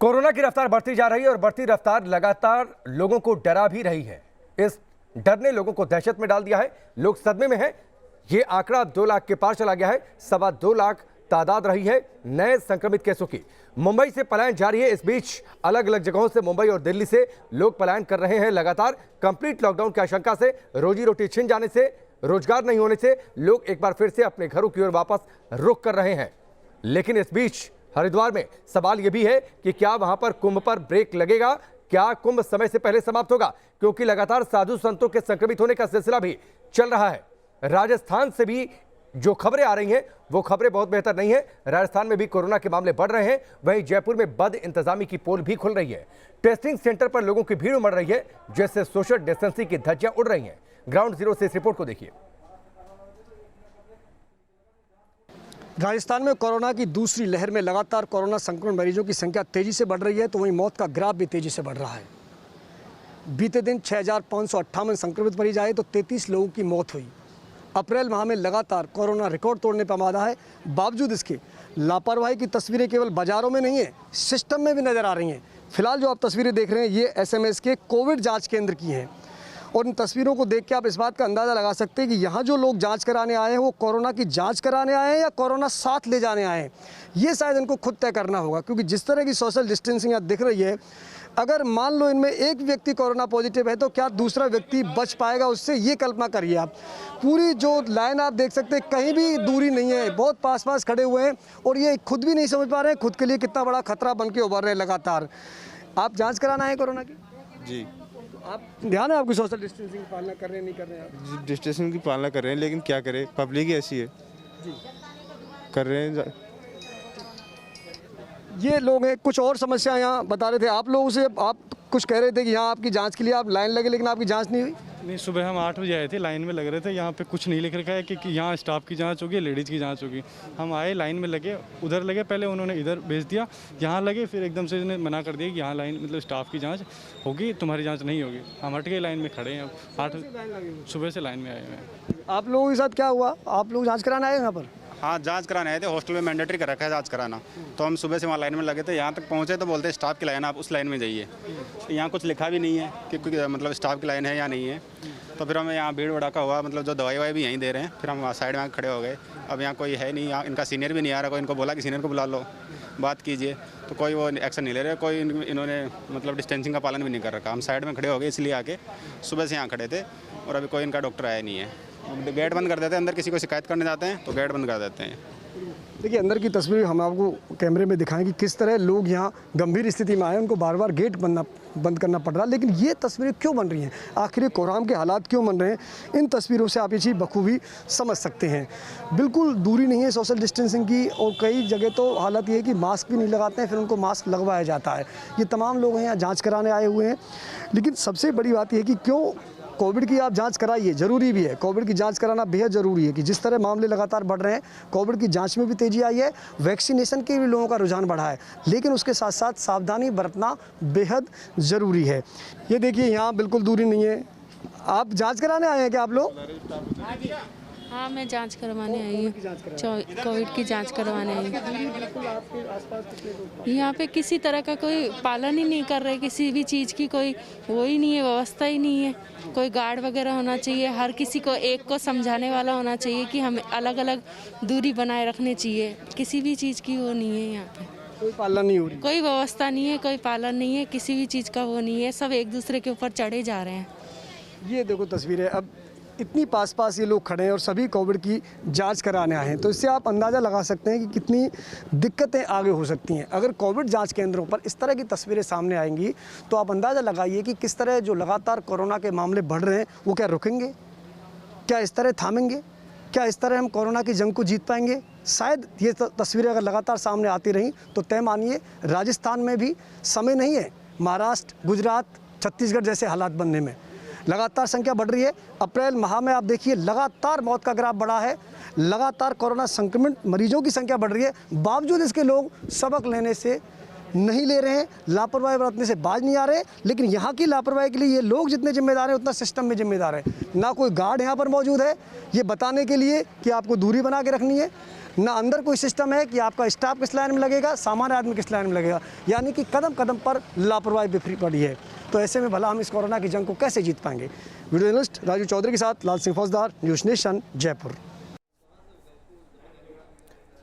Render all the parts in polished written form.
Corona की रफ्तार बढ़ती जा रही है और बढ़ती रफ्तार लगातार लोगों को डरा भी रही है। इस डर ने लोगों को दहशत में डाल दिया है। लोग सदमे में हैं। ये आंकड़ा 2 लाख के पार चला गया है। 2.25 लाख तादाद रही है नए संक्रमित केसों की। मुंबई से पलायन जारी है। इस बीच अलग अलग जगहों से मुंबई और दिल्ली से लोग पलायन कर रहे हैं। लगातार कंप्लीट लॉकडाउन की आशंका से, रोजी रोटी छिन जाने से, रोजगार नहीं होने से लोग एक बार फिर से अपने घरों की ओर वापस रुख कर रहे हैं। लेकिन इस बीच हरिद्वार में सवाल यह भी है कि क्या वहां पर कुंभ पर ब्रेक लगेगा? क्या कुंभ समय से पहले समाप्त होगा? क्योंकि लगातार साधु संतों के संक्रमित होने का सिलसिला भी चल रहा है। राजस्थान से भी जो खबरें आ रही हैं वो खबरें बहुत बेहतर नहीं है। राजस्थान में भी कोरोना के मामले बढ़ रहे हैं। वहीं जयपुर में बद इंतजामी की पोल भी खुल रही है। टेस्टिंग सेंटर पर लोगों की भीड़ उमड़ रही है, जिससे सोशल डिस्टेंसिंग की धज्जियां उड़ रही हैं। ग्राउंड जीरो से इस रिपोर्ट को देखिए। राजस्थान में कोरोना की दूसरी लहर में लगातार कोरोना संक्रमण मरीजों की संख्या तेजी से बढ़ रही है, तो वहीं मौत का ग्राफ भी तेजी से बढ़ रहा है। बीते दिन 6,558 संक्रमित मरीज आए तो 33 लोगों की मौत हुई। अप्रैल माह में लगातार कोरोना रिकॉर्ड तोड़ने पर आमादा है। बावजूद इसके लापरवाही की तस्वीरें केवल बाजारों में नहीं है, सिस्टम में भी नजर आ रही हैं। फिलहाल जो आप तस्वीरें देख रहे हैं ये SMS के कोविड जाँच केंद्र की हैं और इन तस्वीरों को देख के आप इस बात का अंदाज़ा लगा सकते हैं कि यहाँ जो लोग जांच कराने आए हैं वो कोरोना की जांच कराने आए हैं या कोरोना साथ ले जाने आए हैं, ये शायद इनको खुद तय करना होगा। क्योंकि जिस तरह की सोशल डिस्टेंसिंग यहाँ दिख रही है, अगर मान लो इनमें एक व्यक्ति कोरोना पॉजिटिव है तो क्या दूसरा व्यक्ति बच पाएगा उससे? ये कल्पना करिए आप। पूरी जो लाइन आप देख सकते हैं, कहीं भी दूरी नहीं है, बहुत पास पास खड़े हुए हैं और ये खुद भी नहीं समझ पा रहे हैं खुद के लिए कितना बड़ा खतरा बन के उभर रहे हैं लगातार। आप जाँच कराना है कोरोना की? जी। आप ध्यान है आपकी सोशल डिस्टेंसिंग की पालना कर रहे हैं नहीं कर रहे हैं आप? डिस्टेंसिंग की पालना कर रहे हैं, लेकिन क्या करें, पब्लिक ही ऐसी है जी। कर रहे हैं। ये लोग हैं। कुछ और समस्या यहाँ बता रहे थे आप लोगों से। आप कुछ कह रहे थे कि यहाँ आपकी जांच के लिए आप लाइन लगे, लेकिन आपकी जांच नहीं हुई। नहीं, सुबह हम 8 बजे आए थे, लाइन में लग रहे थे। यहाँ पे कुछ नहीं लिख रखा है कि यहाँ स्टाफ की जांच होगी, लेडीज़ की जांच होगी। हम आए, लाइन में लगे, उधर लगे, पहले उन्होंने इधर भेज दिया, यहाँ लगे, फिर एकदम से इन्होंने मना कर दिया कि यहाँ लाइन मतलब स्टाफ की जांच होगी, तुम्हारी जांच नहीं होगी। हम हट गए, लाइन में खड़े हैं। 8 सुबह से लाइन में आए हैं। आप लोगों के साथ क्या हुआ? आप लोग जाँच कराने आए यहाँ पर? हाँ, जांच कराने आए थे। हॉस्टल में मैंडेटरी कर रखा है जांच कराना। तो हम सुबह से वहाँ लाइन में लगे थे। यहाँ तक पहुँचे तो बोलते हैं स्टाफ की लाइन, आप उस लाइन में जाइए। यहाँ कुछ लिखा भी नहीं है कि मतलब स्टाफ की लाइन है या नहीं है। तो फिर हमें यहाँ भीड़ भड़ाका हुआ, मतलब जो दवाई ववाई भी यहीं दे रहे हैं। फिर हम वहाँ साइड में खड़े हो गए। अब यहाँ कोई है नहीं, यहाँ इनका सीनियर भी नहीं आ रहा। कोई इनको बोला कि सीनियर को बुला लो, बात कीजिए, तो कोई वो एक्शन नहीं ले रहे। कोई इन्होंने मतलब डिस्टेंसिंग का पालन भी नहीं कर रखा। हम साइड में खड़े हो गए, इसलिए आके सुबह से यहाँ खड़े थे और अभी कोई इनका डॉक्टर आया नहीं है। गेट बंद कर देते हैं, अंदर किसी को शिकायत करने जाते हैं तो गेट बंद कर देते हैं। देखिए, अंदर की तस्वीर हम आपको कैमरे में दिखाएं कि किस तरह लोग यहाँ गंभीर स्थिति में आए, उनको बार बार गेट बंद करना पड़ रहा। लेकिन ये तस्वीरें क्यों बन रही हैं? आखिर कोरोना के हालात क्यों बन रहे हैं? इन तस्वीरों से आप ये चीज़ बखूबी समझ सकते हैं। बिल्कुल दूरी नहीं है सोशल डिस्टेंसिंग की, और कई जगह तो हालत ये है कि मास्क भी नहीं लगाते हैं, फिर उनको मास्क लगवाया जाता है। ये तमाम लोग यहाँ जाँच कराने आए हुए हैं। लेकिन सबसे बड़ी बात यह है कि क्यों कोविड की आप जांच कराइए, ज़रूरी भी है। कोविड की जांच कराना बेहद ज़रूरी है कि जिस तरह मामले लगातार बढ़ रहे हैं, कोविड की जांच में भी तेज़ी आई है, वैक्सीनेशन के भी लोगों का रुझान बढ़ा है। लेकिन उसके साथ साथ सावधानी बरतना बेहद ज़रूरी है। ये देखिए, यहाँ बिल्कुल दूरी नहीं है। आप जांच कराने आए हैं क्या आप लोग? हाँ, मैं जांच करवाने आई हूँ। कोविड की जांच करवाने आई हूँ। यहाँ पे किसी तरह का कोई पालन ही नहीं कर रहे, किसी भी चीज़ की कोई वो ही नहीं है, व्यवस्था ही नहीं है। कोई गार्ड वगैरह होना चाहिए, हर किसी को एक को समझाने वाला होना चाहिए कि हमें अलग अलग दूरी बनाए रखनी चाहिए। किसी भी चीज़ की वो नहीं है यहाँ पे। कोई पालन नहीं हो रही, कोई व्यवस्था नहीं है, कोई पालन नहीं है, किसी भी चीज़ का वो नहीं है। सब एक दूसरे के ऊपर चढ़े जा रहे हैं। ये देखो तस्वीरें, अब इतनी पास पास ये लोग खड़े हैं और सभी कोविड की जांच कराने आए हैं, तो इससे आप अंदाज़ा लगा सकते हैं कि कितनी दिक्कतें आगे हो सकती हैं। अगर कोविड जांच केंद्रों पर इस तरह की तस्वीरें सामने आएंगी तो आप अंदाज़ा लगाइए कि किस तरह जो लगातार कोरोना के मामले बढ़ रहे हैं वो क्या रुकेंगे? क्या इस तरह थामेंगे? क्या इस तरह हम कोरोना की जंग को जीत पाएंगे? शायद ये तस्वीरें अगर लगातार सामने आती रहीं तो तय मानिए राजस्थान में भी समय नहीं है महाराष्ट्र, गुजरात, छत्तीसगढ़ जैसे हालात बनने में। लगातार संख्या बढ़ रही है। अप्रैल माह में आप देखिए लगातार मौत का ग्राफ बढ़ा है, लगातार कोरोना संक्रमित मरीजों की संख्या बढ़ रही है। बावजूद इसके लोग सबक लेने से नहीं ले रहे हैं, लापरवाही बरतने से बाज नहीं आ रहे। लेकिन यहाँ की लापरवाही के लिए ये लोग जितने जिम्मेदार हैं उतना सिस्टम में जिम्मेदार है। ना कोई गार्ड यहाँ पर मौजूद है ये बताने के लिए कि आपको दूरी बना के रखनी है, ना अंदर कोई सिस्टम है कि आपका स्टाफ किस लाइन में लगेगा, सामान्य आदमी किस लाइन में लगेगा। यानी कि कदम कदम पर लापरवाही बिखरी पड़ी है। तो ऐसे में भला हम इस कोरोना की जंग को कैसे जीत पाएंगे। वीडियो जर्नलिस्ट राजू चौधरी के साथ लाल सिंह फौजदार, न्यूज़ नेशन, जयपुर।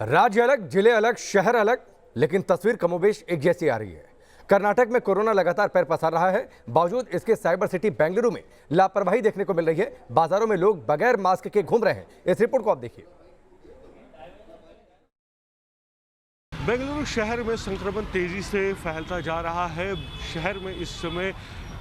राज्य अलग, जिले अलग, शहर अलग, लेकिन तस्वीर कमोबेश एक जैसी आ रही है। कर्नाटक में कोरोना लगातार पैर पसार रहा है। बावजूद इसके साइबर सिटी बेंगलुरु में लापरवाही देखने को मिल रही है। बाजारों में लोग बगैर मास्क के घूम रहे हैं। इस रिपोर्ट को आप देखिए। बेंगलुरु शहर में संक्रमण तेजी से फैलता जा रहा है। शहर में इस समय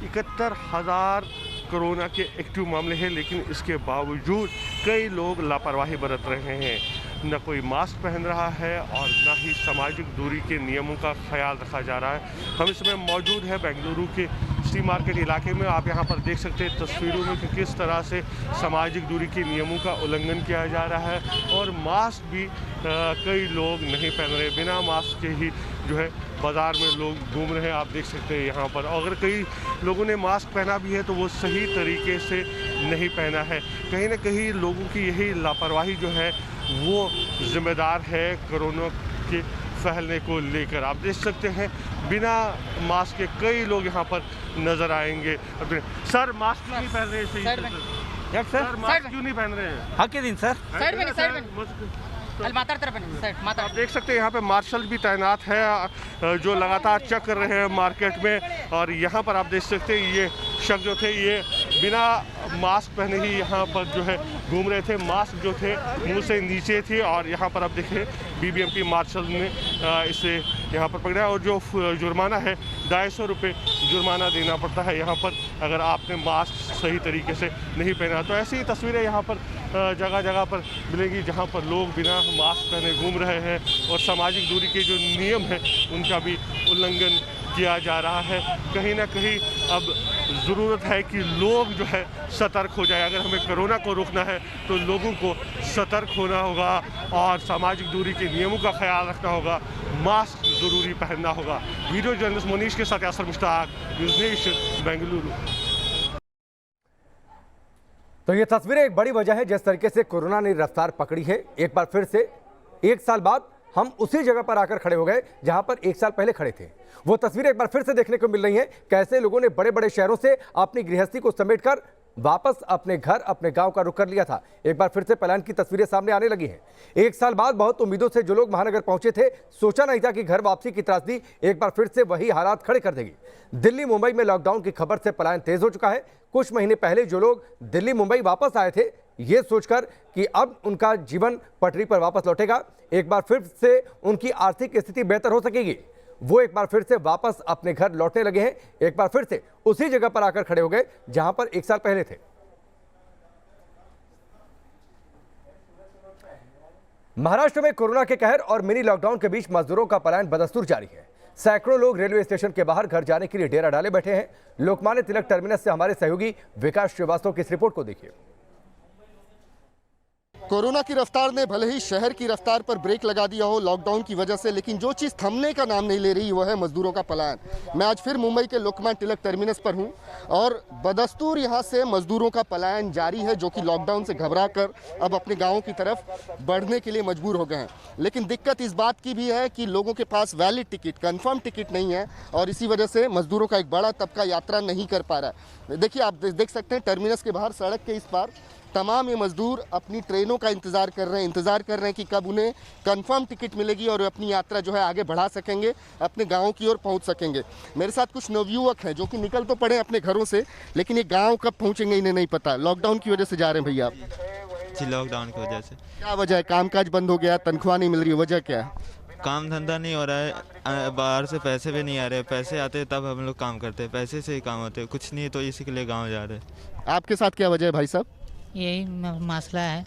71,000 कोरोना के एक्टिव मामले हैं, लेकिन इसके बावजूद कई लोग लापरवाही बरत रहे हैं। न कोई मास्क पहन रहा है और न ही सामाजिक दूरी के नियमों का ख्याल रखा जा रहा है। हम इस समय मौजूद है बेंगलुरु के सी मार्केट इलाके में। आप यहां पर देख सकते हैं तस्वीरों में कि किस तरह से सामाजिक दूरी के नियमों का उल्लंघन किया जा रहा है और मास्क भी कई लोग नहीं पहन रहे। बिना मास्क के ही जो है बाज़ार में लोग घूम रहे हैं। आप देख सकते हैं यहाँ पर। अगर कई लोगों ने मास्क पहना भी है तो वो सही तरीके से नहीं पहना है। कहीं ना कहीं लोगों की यही लापरवाही जो है वो जिम्मेदार है कोरोना के फैलने को लेकर। आप देख सकते हैं बिना मास्क के कई लोग यहाँ पर नज़र आएंगे। सर मास्क क्यों नहीं पहन रहे हैं? सर मास्क क्यों नहीं पहन रहे हैं? हक दिन सर आप देख सकते हैं यहाँ पे मार्शल भी तैनात है जो लगातार चेक कर रहे हैं मार्केट में। और यहाँ पर आप देख सकते हैं ये शख्स जो थे ये बिना मास्क पहने ही यहाँ पर जो है घूम रहे थे। मास्क जो थे मुंह से नीचे थे और यहाँ पर आप देखें बीबीएमपी मार्शल ने इसे यहाँ पर पकड़ा और जो जुर्माना है 250 रुपये जुर्माना देना पड़ता है यहाँ पर अगर आपने मास्क सही तरीके से नहीं पहना। तो ऐसी ही तस्वीरें यहाँ पर जगह जगह पर मिलेंगी जहाँ पर लोग बिना मास्क पहने घूम रहे हैं और सामाजिक दूरी के जो नियम हैं उनका भी उल्लंघन किया जा रहा है। कहीं ना कहीं अब ज़रूरत है कि लोग जो है सतर्क हो जाए। अगर हमें कोरोना को रोकना है तो लोगों को सतर्क होना होगा और सामाजिक दूरी के नियमों का ख्याल रखना होगा। मास्क ज़रूरी पहनना होगा। वीडियो जर्नलिस्ट मोनीश के साथ यासर मुश्ताक, न्यूज़ नेशन, बेंगलुरु। तो ये तस्वीरें एक बड़ी वजह है जिस तरीके से कोरोना ने रफ्तार पकड़ी है। एक बार फिर से 1 साल बाद हम उसी जगह पर आकर खड़े हो गए जहां पर 1 साल पहले खड़े थे। वो तस्वीरें एक बार फिर से देखने को मिल रही हैं। कैसे लोगों ने बड़े बड़े शहरों से अपनी गृहस्थी को समेटकर वापस अपने घर, अपने गांव का रुख कर लिया था। एक बार फिर से पलायन की तस्वीरें सामने आने लगी हैं। 1 साल बाद बहुत उम्मीदों से जो लोग महानगर पहुंचे थे, सोचा नहीं था कि घर वापसी की त्रासदी एक बार फिर से वही हालात खड़े कर देगी। दिल्ली मुंबई में लॉकडाउन की खबर से पलायन तेज हो चुका है। कुछ महीने पहले जो लोग दिल्ली मुंबई वापस आए थे ये सोचकर कि अब उनका जीवन पटरी पर वापस लौटेगा, एक बार फिर से उनकी आर्थिक स्थिति बेहतर हो सकेगी, वो एक बार फिर से वापस अपने घर लौटने लगे हैं। एक बार फिर से उसी जगह पर आकर खड़े हो गए जहां पर 1 साल पहले थे। महाराष्ट्र में कोरोना के कहर और मिनी लॉकडाउन के बीच मजदूरों का पलायन बदस्तूर जारी है। सैकड़ों लोग रेलवे स्टेशन के बाहर घर जाने के लिए डेरा डाले बैठे हैं। लोकमान्य तिलक टर्मिनस से हमारे सहयोगी विकास श्रीवास्तव की इस रिपोर्ट को देखिए। कोरोना की रफ्तार ने भले ही शहर की रफ्तार पर ब्रेक लगा दिया हो लॉकडाउन की वजह से, लेकिन जो चीज़ थमने का नाम नहीं ले रही वो है मजदूरों का पलायन। मैं आज फिर मुंबई के लोकमान्य तिलक टर्मिनस पर हूं और बदस्तूर यहां से मजदूरों का पलायन जारी है जो कि लॉकडाउन से घबरा कर अब अपने गाँव की तरफ बढ़ने के लिए मजबूर हो गए हैं। लेकिन दिक्कत इस बात की भी है कि लोगों के पास वैलिड टिकट, कन्फर्म टिकट नहीं है और इसी वजह से मजदूरों का एक बड़ा तबका यात्रा नहीं कर पा रहा है। देखिए, आप देख सकते हैं टर्मिनस के बाहर सड़क के इस पार तमाम ये मजदूर अपनी ट्रेनों का इंतज़ार कर रहे हैं कि कब उन्हें कंफर्म टिकट मिलेगी और अपनी यात्रा जो है आगे बढ़ा सकेंगे, अपने गाँव की ओर पहुंच सकेंगे। मेरे साथ कुछ नवयुवक हैं जो कि निकल तो पड़े अपने घरों से, लेकिन ये गाँव कब पहुंचेंगे इन्हें नहीं पता। लॉकडाउन की वजह से जा रहे हैं भैया आप? जी, लॉकडाउन की वजह से। क्या वजह है? कामकाज बंद हो गया, तनख्वाह नहीं मिल रही है, वजह क्या है? काम धंधा नहीं हो रहा है, बाहर से पैसे भी नहीं आ रहे। पैसे आते हैं तब हम लोग काम करते हैं, पैसे से ही काम होते हैं, कुछ नहीं तो इसी के लिए गाँव जा रहे हैं। आपके साथ क्या वजह है भाई साहब? यही मसला है,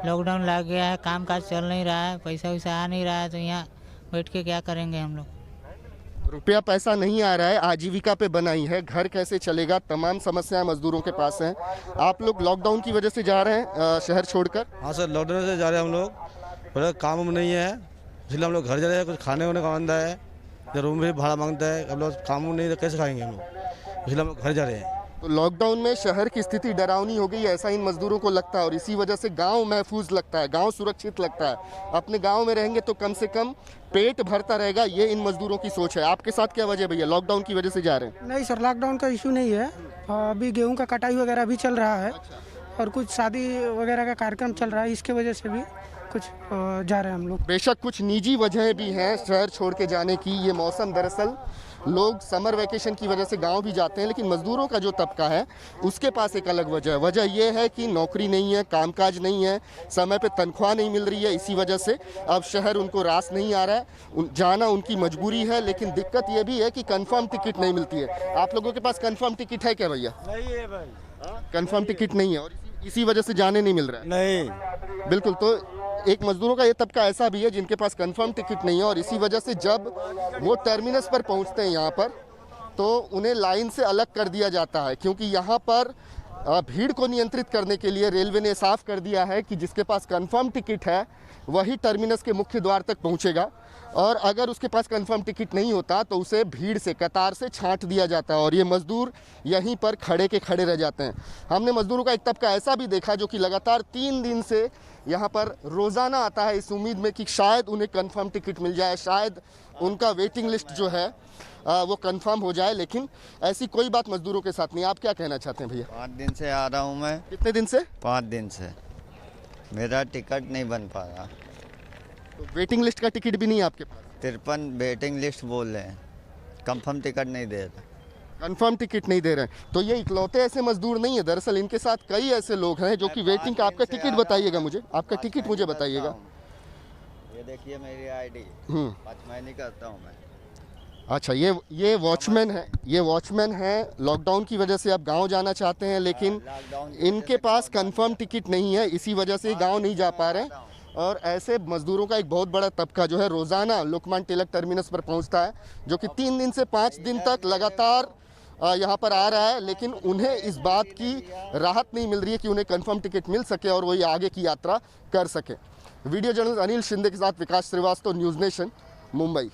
लॉकडाउन लग गया है, काम काज चल नहीं रहा है, पैसा वैसा आ नहीं रहा है, तो यहाँ बैठ के क्या करेंगे हम लोग। रुपया पैसा नहीं आ रहा है, आजीविका पे बनाई है, घर कैसे चलेगा, तमाम समस्याएं मजदूरों के पास हैं। आप लोग लॉकडाउन की वजह से जा रहे हैं शहर छोड़कर? हाँ सर, लॉकडाउन से जा रहे हैं हम लोग। काम नहीं है इसलिए हम लोग घर जा रहे हैं। कुछ खाने वाने का बंदा है, जब रूम भी भाड़ा मांगता है, अब लोग काम नहीं तो कैसे खाएंगे हम लोग, इसलिए हम लोग घर जा रहे हैं। तो लॉकडाउन में शहर की स्थिति डरावनी हो गई है, ऐसा इन मजदूरों को लगता है और इसी वजह से गांव महफूज लगता है, गांव सुरक्षित लगता है। अपने गांव में रहेंगे तो कम से कम पेट भरता रहेगा, ये इन मजदूरों की सोच है। आपके साथ क्या वजह भैया, लॉकडाउन की वजह से जा रहे हैं? नहीं सर, लॉकडाउन का इशू नहीं है। अभी गेहूं का कटाई वगैरह भी चल रहा है और कुछ शादी वगैरह का कार्यक्रम चल रहा है, इसके वजह से भी कुछ जा रहे हैं हम लोग। बेशक कुछ निजी वजहें भी हैं शहर छोड़ के जाने की। ये मौसम, दरअसल लोग समर वैकेशन की वजह से गांव भी जाते हैं, लेकिन मजदूरों का जो तबका है उसके पास एक अलग वजह है। वजह यह है कि नौकरी नहीं है, कामकाज नहीं है, समय पे तनख्वाह नहीं मिल रही है, इसी वजह से अब शहर उनको रास नहीं आ रहा है, जाना उनकी मजबूरी है। लेकिन दिक्कत ये भी है कि कंफर्म टिकट नहीं मिलती है। आप लोगों के पास कंफर्म टिकट है क्या भैया? नहीं है भाई, कंफर्म टिकट नहीं है और इसी वजह से जाने नहीं मिल रहा है। नहीं बिल्कुल, तो एक मजदूरों का ये तबका ऐसा भी है जिनके पास कंफर्म टिकट नहीं है और इसी वजह से जब वो टर्मिनस पर पहुंचते हैं यहाँ पर, तो उन्हें लाइन से अलग कर दिया जाता है, क्योंकि यहाँ पर भीड़ को नियंत्रित करने के लिए रेलवे ने साफ कर दिया है कि जिसके पास कंफर्म टिकट है वही टर्मिनस के मुख्य द्वार तक पहुँचेगा और अगर उसके पास कंफर्म टिकट नहीं होता तो उसे भीड़ से, कतार से छांट दिया जाता है और ये मजदूर यहीं पर खड़े के खड़े रह जाते हैं। हमने मजदूरों का एक तबका ऐसा भी देखा जो कि लगातार 3 दिन से यहाँ पर रोज़ाना आता है इस उम्मीद में कि शायद उन्हें कंफर्म टिकट मिल जाए, शायद उनका वेटिंग लिस्ट जो है वो कंफर्म हो जाए, लेकिन ऐसी कोई बात मजदूरों के साथ नहीं। आप क्या कहना चाहते हैं भैया? 5 दिन से आ रहा हूँ मैं। कितने दिन से? 5 दिन से मेरा टिकट नहीं बन पा रहा। तो वेटिंग लिस्ट का टिकट भी नहीं है आपके पास? 53 वेटिंग लिस्ट बोल रहे हैं, कंफर्म टिकट नहीं दे रहे। कंफर्म टिकट नहीं दे रहे हैं। तो ये इकलौते ऐसे मजदूर नहीं है, दरअसल इनके साथ कई ऐसे लोग हैं जो कि वेटिंग का। आपका टिकट बताइएगा मुझे, आपका टिकट मुझे बताइएगा। ये देखिए मेरी आईडी, 5 महीने करता हूँ मैं। अच्छा, ये वॉचमैन है, ये वॉचमैन है। लॉकडाउन की वजह से अब गांव जाना चाहते हैं, लेकिन इनके पास कंफर्म टिकट नहीं है, इसी वजह से गांव नहीं जा पा रहे हैं। और ऐसे मजदूरों का एक बहुत बड़ा तबका जो है रोज़ाना लोकमान्य तिलक टर्मिनस पर पहुंचता है, जो कि 3 दिन से 5 दिन तक लगातार यहाँ पर आ रहा है, लेकिन उन्हें इस बात की राहत नहीं मिल रही है कि उन्हें कंफर्म टिकट मिल सके और वही आगे की यात्रा कर सके। वीडियो जर्नलिस्ट अनिल शिंदे के साथ Vikas Shrivastava, News Nation, Mumbai.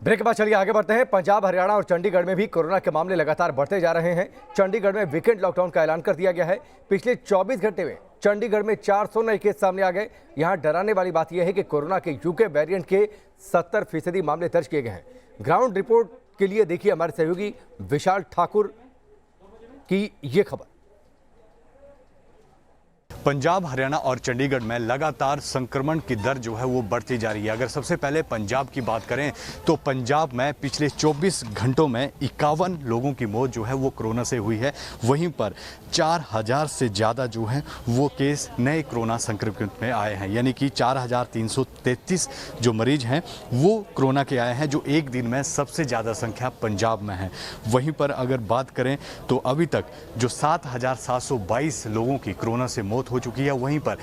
Break के बाद चलिए आगे बढ़ते हैं। पंजाब, हरियाणा और चंडीगढ़ में भी कोरोना के मामले लगातार बढ़ते जा रहे हैं। चंडीगढ़ में वीकेंड लॉकडाउन का ऐलान कर दिया गया है। पिछले 24 घंटे में चंडीगढ़ में 400 नए केस सामने आ गए। यहां डराने वाली बात यह है कि कोरोना के यूके वेरिएंट के 70% मामले दर्ज किए गए हैं। ग्राउंड रिपोर्ट के लिए देखिए हमारे सहयोगी विशाल ठाकुर की ये खबर। पंजाब, हरियाणा और चंडीगढ़ में लगातार संक्रमण की दर जो है वो बढ़ती जा रही है। अगर सबसे पहले पंजाब की बात करें तो पंजाब में पिछले 24 घंटों में 51 लोगों की मौत जो है वो कोरोना से हुई है। वहीं पर 4000 से ज़्यादा जो है वो केस नए कोरोना संक्रमित में आए हैं, यानी कि 4333 जो मरीज हैं वो कोरोना के आए हैं, जो एक दिन में सबसे ज़्यादा संख्या पंजाब में है। वहीं पर अगर बात करें तो अभी तक जो 7722 लोगों की कोरोना से मौत हो चुकी है, वहीं पर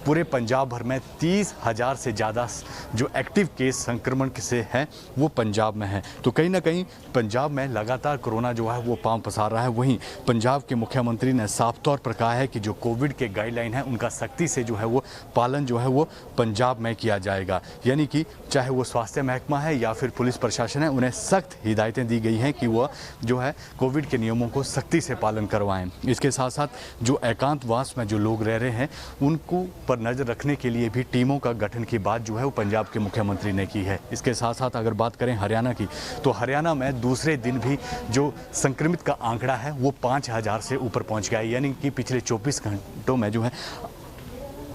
पूरे पंजाब भर में 30,000 से ज़्यादा जो एक्टिव केस संक्रमण से हैं वो पंजाब में हैं। तो कहीं ना कहीं पंजाब में लगातार कोरोना जो है वो पांव पसार रहा है। वहीं पंजाब के मुख्यमंत्री ने साफ तौर पर कहा है कि जो कोविड के गाइडलाइन है उनका सख्ती से जो है वो पालन जो है वो पंजाब में किया जाएगा, यानी कि चाहे वो स्वास्थ्य महकमा है या फिर पुलिस प्रशासन है, उन्हें सख्त हिदायतें दी गई हैं कि वह जो है कोविड के नियमों को सख्ती से पालन करवाएं। इसके साथ साथ जो एकांतवास में जो लोग रह रहे हैं उनको पर नजर रखने के लिए भी टीमों का गठन की बात जो है वो पंजाब के मुख्यमंत्री ने की है। इसके साथ साथ अगर बात करें हरियाणा की, तो हरियाणा में दूसरे दिन भी जो संक्रमित का आंकड़ा है वो 5000 से ऊपर पहुंच गया है, यानी कि पिछले 24 घंटों में जो है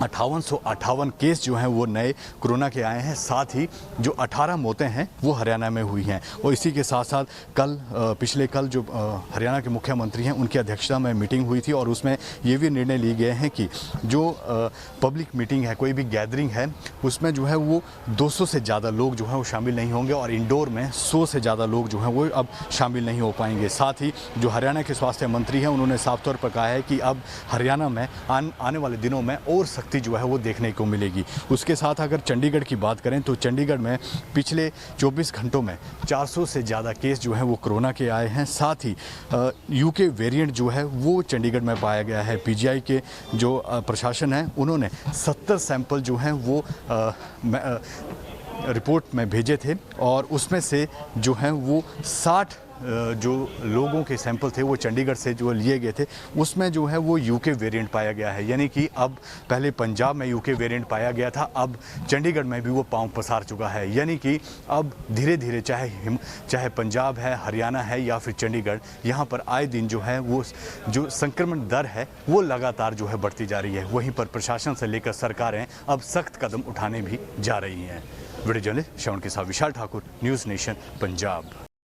5858 केस जो हैं वो नए कोरोना के आए हैं। साथ ही जो 18 मौतें हैं वो हरियाणा में हुई हैं। और इसी के साथ साथ पिछले कल जो हरियाणा के मुख्यमंत्री हैं उनकी अध्यक्षता में मीटिंग हुई थी और उसमें ये भी निर्णय लिए गए हैं कि जो पब्लिक मीटिंग है, कोई भी गैदरिंग है, उसमें जो है वो 200 से ज़्यादा लोग जो हैं वो शामिल नहीं होंगे और इंडोर में 100 से ज़्यादा लोग जो हैं वो अब शामिल नहीं हो पाएंगे। साथ ही जो हरियाणा के स्वास्थ्य मंत्री हैं उन्होंने साफ तौर पर कहा है कि अब हरियाणा में आने वाले दिनों में और जो है वो देखने को मिलेगी। उसके साथ अगर चंडीगढ़ की बात करें तो चंडीगढ़ में पिछले 24 घंटों में 400 से ज़्यादा केस जो है वो कोरोना के आए हैं। साथ ही यूके वेरिएंट जो है वो चंडीगढ़ में पाया गया है। पीजीआई के जो प्रशासन है उन्होंने 70 सैंपल जो हैं वो रिपोर्ट में भेजे थे और उसमें से जो है वो 60 जो लोगों के सैंपल थे वो चंडीगढ़ से जो लिए गए थे उसमें जो है वो यूके वेरिएंट पाया गया है। यानी कि अब पहले पंजाब में यूके वेरिएंट पाया गया था, अब चंडीगढ़ में भी वो पांव पसार चुका है। यानी कि अब धीरे धीरे चाहे पंजाब है, हरियाणा है या फिर चंडीगढ़, यहाँ पर आए दिन जो है वो जो संक्रमण दर है वो लगातार जो है बढ़ती जा रही है। वहीं पर प्रशासन से लेकर सरकारें अब सख्त कदम उठाने भी जा रही हैं। वीडियो जर्नलिस्ट श्रवण के साथ विशाल ठाकुर, न्यूज़ नेशन, पंजाब।